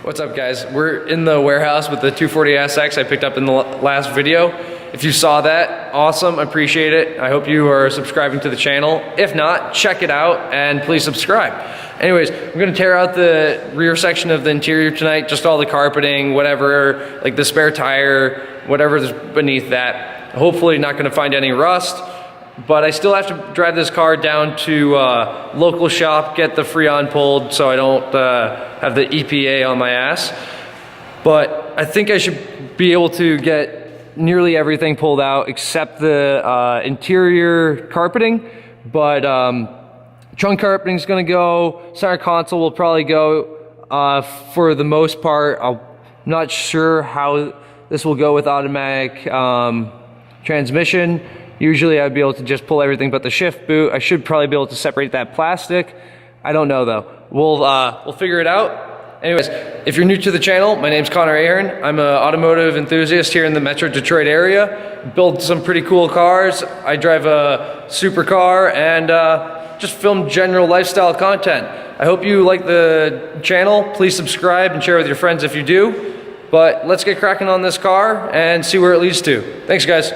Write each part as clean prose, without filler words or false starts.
What's up, guys? We're in the warehouse with the 240SX I picked up in the last video. If you saw that, awesome, appreciate it. I hope you are subscribing to the channel. If not, check it out and please subscribe. Anyways, we're gonna tear out the rear section of the interior tonight, just all the carpeting, whatever, like the spare tire, whatever's beneath that. Hopefully not gonna find any rust, but I still have to drive this car down to local shop, get the Freon pulled so I don't have the EPA on my ass. But I think I should be able to get nearly everything pulled out except the interior carpeting. But trunk carpeting is gonna go, center console will probably go for the most part. I'm not sure how this will go with automatic transmission. Usually I'd be able to just pull everything but the shift boot. I should probably be able to separate that plastic. I don't know though. We'll figure it out. Anyways, if you're new to the channel, my name's Conor Ahearn. I'm an automotive enthusiast here in the Metro Detroit area. Build some pretty cool cars. I drive a supercar and just film general lifestyle content. I hope you like the channel. Please subscribe and share with your friends if you do. But let's get cracking on this car and see where it leads to. Thanks, guys.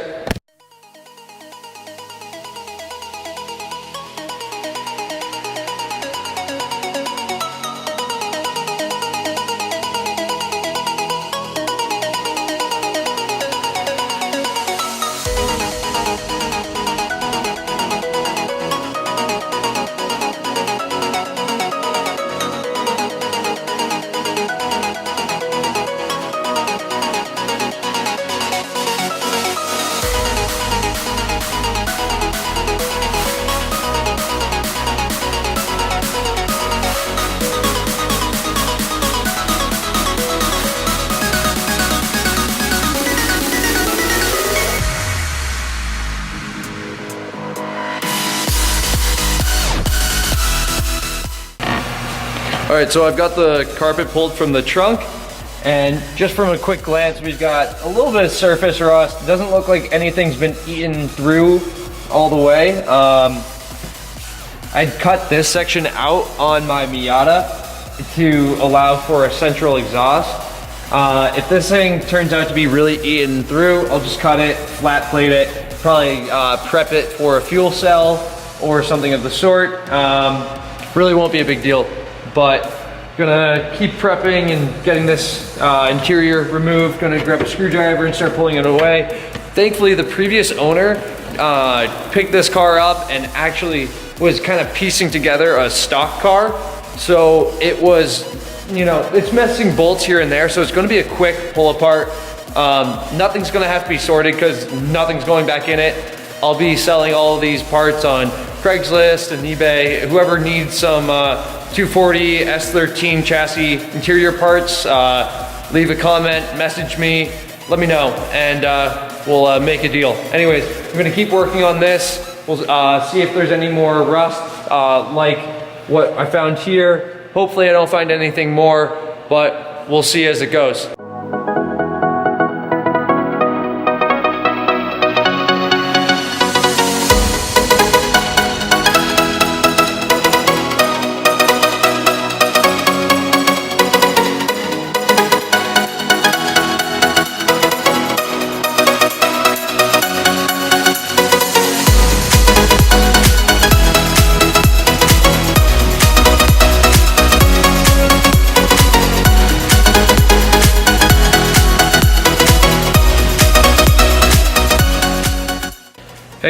All right, so I've got the carpet pulled from the trunk, and just from a quick glance, we've got a little bit of surface rust. It doesn't look like anything's been eaten through all the way. I'd cut this section out on my Miata to allow for a central exhaust. If this thing turns out to be really eaten through, I'll just cut it, flat plate it, probably prep it for a fuel cell or something of the sort. Really won't be a big deal. But gonna keep prepping and getting this interior removed. Gonna grab a screwdriver and start pulling it away. Thankfully, the previous owner picked this car up and actually was kind of piecing together a stock car. So it was, you know, it's missing bolts here and there, so it's gonna be a quick pull apart. Nothing's gonna have to be sorted because nothing's going back in it. I'll be selling all of these parts on Craigslist and eBay. Whoever needs some 240 S13 chassis interior parts, leave a comment, message me, let me know, and we'll make a deal. Anyways, I'm gonna keep working on this. We'll see if there's any more rust like what I found here. Hopefully I don't find anything more, but we'll see as it goes.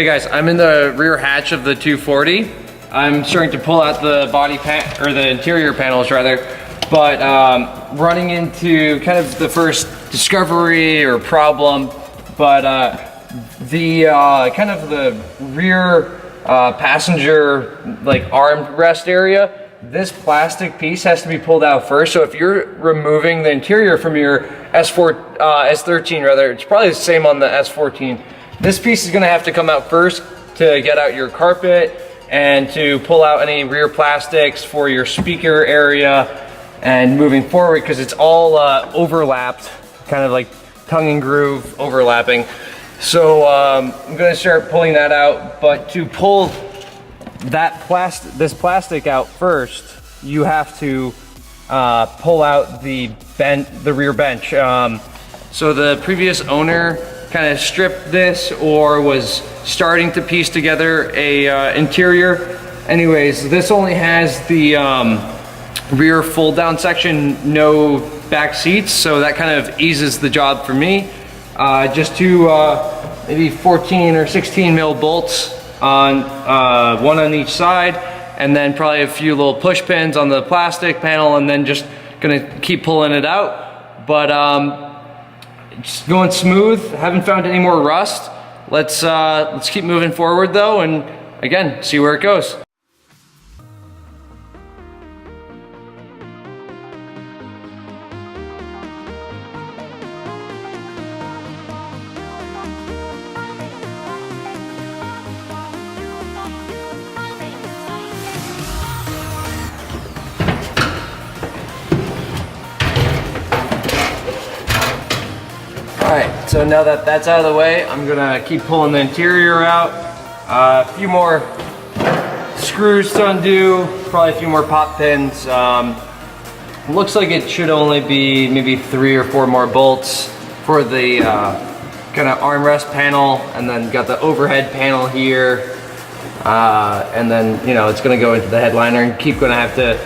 Hey guys, I'm in the rear hatch of the 240. I'm starting to pull out the or the interior panels rather, but running into kind of the first discovery or problem, but the kind of the rear passenger like armrest area, this plastic piece has to be pulled out first. So if you're removing the interior from your S13 rather, it's probably the same on the S14. This piece is gonna have to come out first to get out your carpet and to pull out any rear plastics for your speaker area and moving forward, because it's all overlapped, kind of like tongue and groove overlapping. So I'm gonna start pulling that out, but to pull this plastic out first, you have to pull out the rear bench. So the previous owner kind of stripped this or was starting to piece together a interior. Anyways, this only has the rear fold down section, no back seats, so that kind of eases the job for me. Just two maybe 14 or 16 mil bolts on one on each side, and then probably a few little push pins on the plastic panel, and then just gonna keep pulling it out. But just going smooth. Haven't found any more rust. Let's keep moving forward though, and again, see where it goes. Alright, so now that that's out of the way, I'm gonna keep pulling the interior out. A few more screws to undo, probably a few more pop pins. Looks like it should only be maybe 3 or 4 more bolts for the kind of armrest panel, and then got the overhead panel here. And then, you know, it's gonna go into the headliner, and keep gonna have to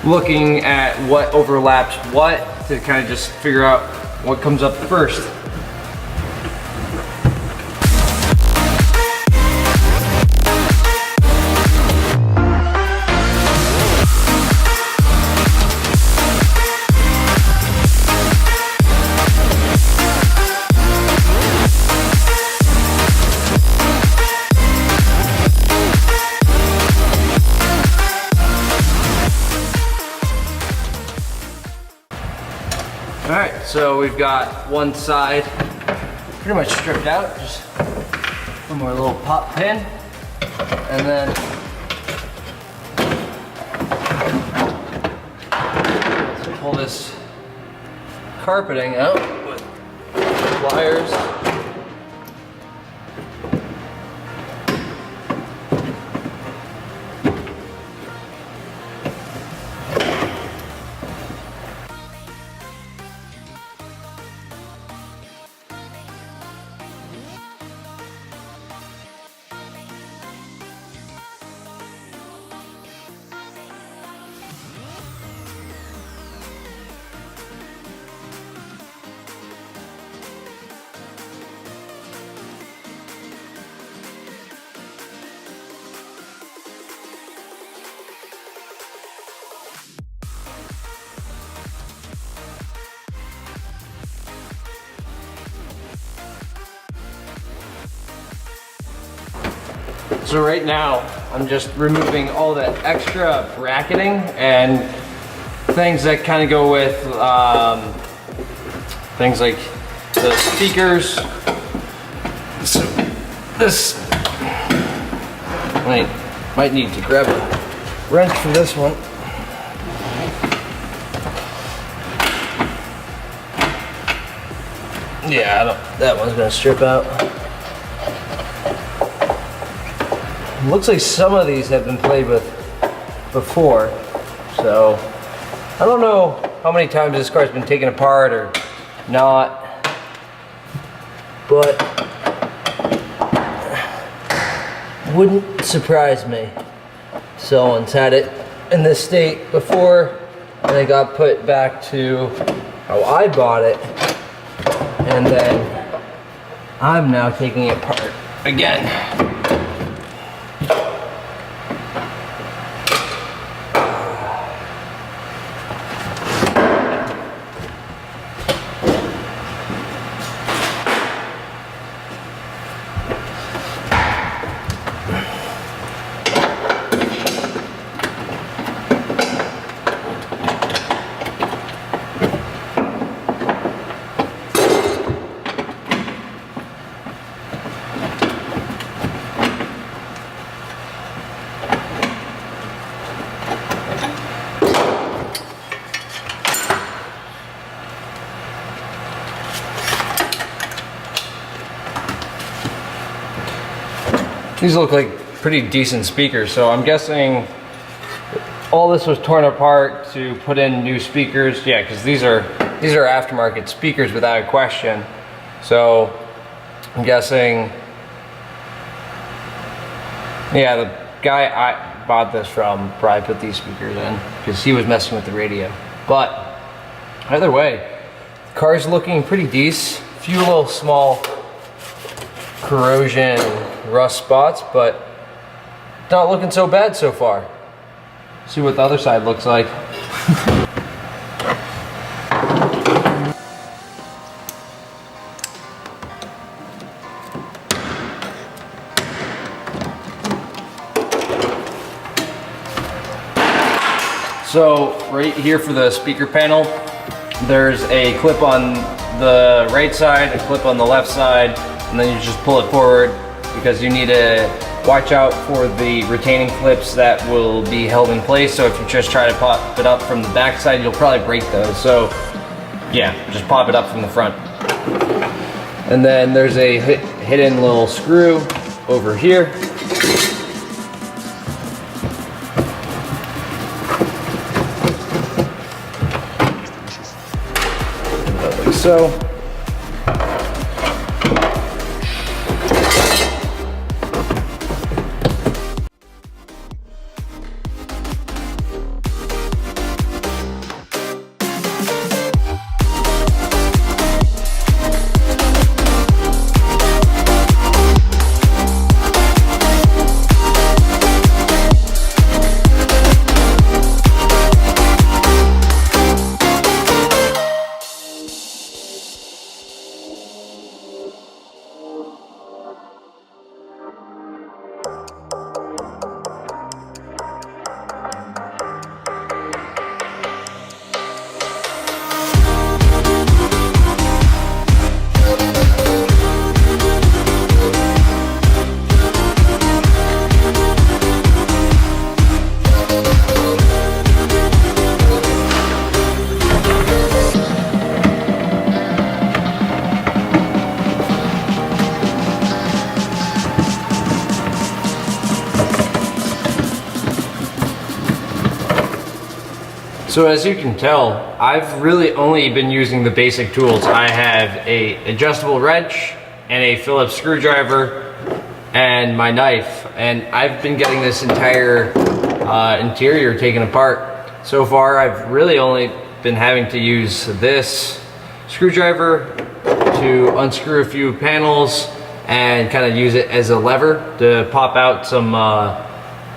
looking at what overlaps what to kind of just figure out what comes up first. Alright, so we've got one side pretty much stripped out, just one more little pop pin, and then let's pull this carpeting out with pliers. So right now, I'm just removing all that extra bracketing and things that kind of go with things like the speakers. So this, might need to grab a wrench for this one. Yeah, that one's gonna strip out. Looks like some of these have been played with before, so I don't know how many times this car's been taken apart or not, but wouldn't surprise me. Someone's had it in this state before, and it got put back to how I bought it, and then I'm now taking it apart again. These look like pretty decent speakers, so I'm guessing all this was torn apart to put in new speakers. Yeah, because these are aftermarket speakers without a question. So I'm guessing, yeah, the guy I bought this from probably put these speakers in because he was messing with the radio. But either way, the car's looking pretty decent. A few little small corrosion rust spots, but not looking so bad so far. See what the other side looks like. So right here for the speaker panel, there's a clip on the right side, a clip on the left side, and then you just pull it forward because you need to watch out for the retaining clips that will be held in place. So if you just try to pop it up from the back side, you'll probably break those. So yeah, just pop it up from the front. And then there's a hidden little screw over here. Like so. So as you can tell, I've really only been using the basic tools. I have a adjustable wrench and a Phillips screwdriver and my knife, and I've been getting this entire interior taken apart. So far, I've really only been having to use this screwdriver to unscrew a few panels and kind of use it as a lever to pop out some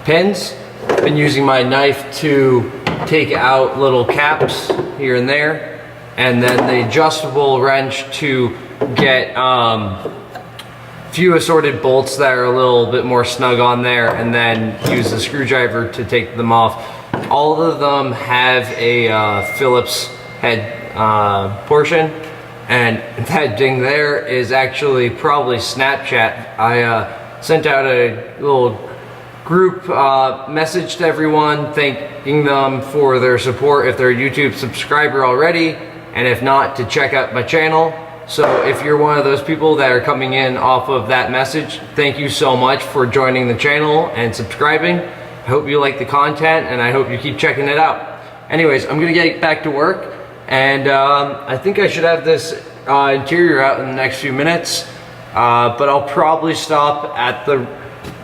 pins. Been using my knife to take out little caps here and there, and then the adjustable wrench to get few assorted bolts that are a little bit more snug on there, and then use the screwdriver to take them off. All of them have a Phillips head portion, and that ding there is actually probably Snapchat. I sent out a little group message to everyone thanking them for their support if they're a YouTube subscriber already, and if not, to check out my channel. So if you're one of those people that are coming in off of that message, thank you so much for joining the channel and subscribing. I hope you like the content, and I hope you keep checking it out. Anyways, I'm gonna get back to work, and I think I should have this interior out in the next few minutes, but I'll probably stop at the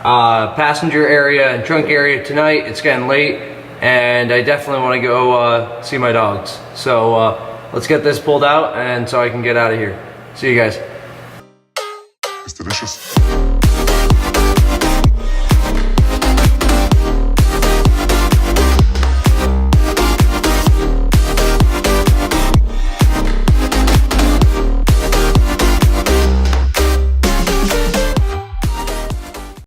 passenger area and trunk area tonight. It's getting late, and I definitely want to go see my dogs. So let's get this pulled out, and so I can get out of here. See you guys. It's delicious.